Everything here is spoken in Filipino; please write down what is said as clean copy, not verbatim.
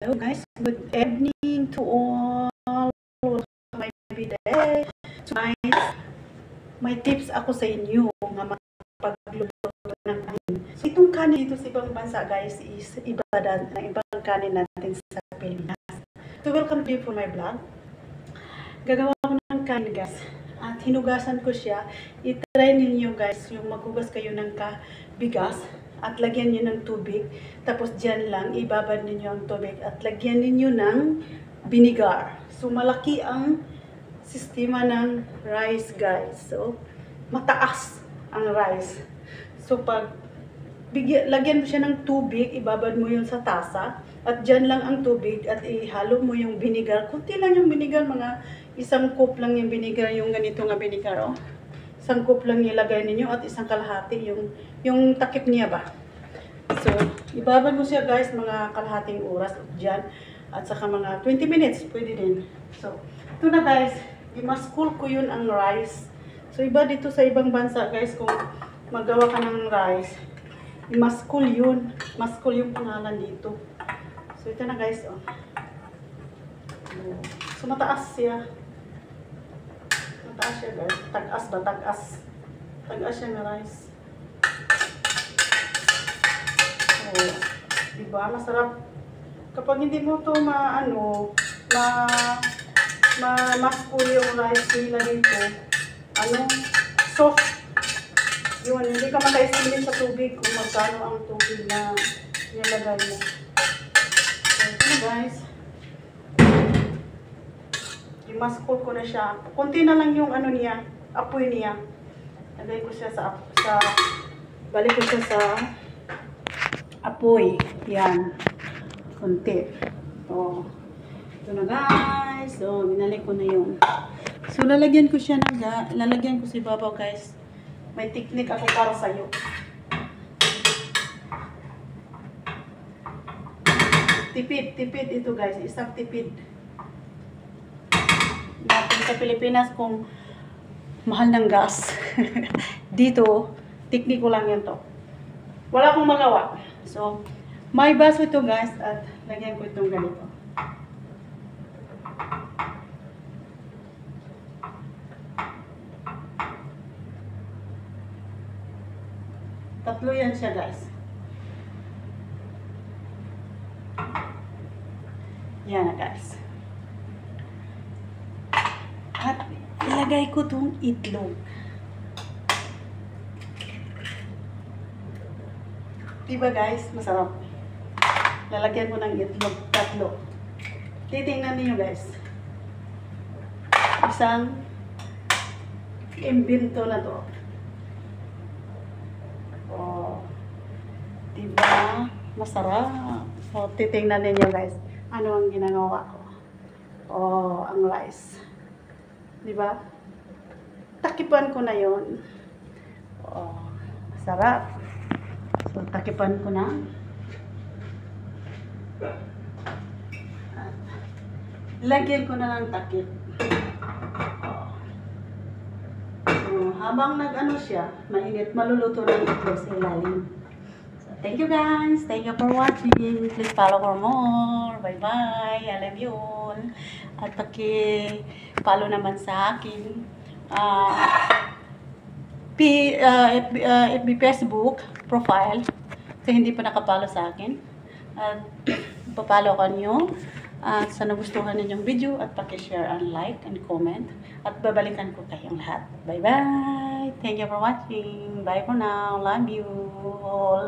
Hello guys, good evening to all. Welcome my video. So guys, may tips ako sa inyo nga magpagluluto ng kanin. So itong kanin dito sa ibang bansa guys is iba ng ibang kanin natin sa Pilipinas. So welcome to you for my vlog. Gagawa ko ng kanin guys at hinugasan ko siya. I-try ninyo guys yung maghugas kayo ng bigas at lagyan niyo ng tubig. Tapos dyan lang, ibabad ninyo ang tubig at lagyan ninyo ng vinegar. So, malaki ang sistema ng rice, guys. So, mataas ang rice. So, pag lagyan mo siya ng tubig, ibabad mo yun sa tasa. At dyan lang ang tubig at ihalo mo yung vinegar. Kunti lang yung vinegar, mga isang cup lang yung vinegar, yung ganito nga vinegar, oh. Isang cup lang nilagay ninyo at isang kalahati yung takip niya ba. So, ibabad mo siya guys mga kalahating oras dyan at saka mga 20 minutes pwede din. So, ito na guys, i-maskul ko yun ang rice. So, iba dito sa ibang bansa guys kung magawa ka ng rice, i-maskul yun. Maskul yung pangalan dito. So, ito na guys, oh. So, mataas siya. Mataas siya guys. Tagas ba? Tagas. Tagas siya na rice. Oh, diba? Masarap. Kapag hindi mo ito maskul yung rice nila dito, soft. Yun, hindi ka maka-estimate sa tubig kung magkano ang tubig na nilagay mo. So, ito guys. I-maskul ko na siya. Kunti na lang yung niya, apoy niya. Lagay ko siya balik ko siya sa apoy. Yan. Kunti. So, ito na guys. So, binalik ko na yun. So, lalagyan ko siya lalagyan ko si babaw guys. May technique ako para sa'yo. Tipid ito guys. Isang tipid. Natin sa Pilipinas kung mahal ng gas. Dito, technique ko lang yan to. Wala akong magawa. So, may baso ito guys at lagyan ko itong ganito. Tatlo yan siya guys. Yan na guys. At ilagay ko itong itlog. Diba guys? Masarap. Lalagyan ko ng itlog. Tatlo. Titingnan niyo guys. Isang imbento na to. Oh. Diba? Masarap. So, titingnan niyo guys. Ano ang ginagawa ko? Oh, ang rice. Diba? Takipan ko na yon. Oh, masarap. So, takipan ko na. At lagyan ko na ng takip. Oh. So, habang siya, mainit, maluluto ng itlog sa ilalim. So, thank you guys. Thank you for watching. Please follow for more. Bye-bye. I love you all. At paki-follow naman sa akin. FB Facebook profile kasi hindi pa nakapalo sa akin at papalo ka nyo at sa nagustuhan ninyong video at paki-share and like and comment at babalikan ko kayong lahat. Bye bye, thank you for watching, bye for now, love you all.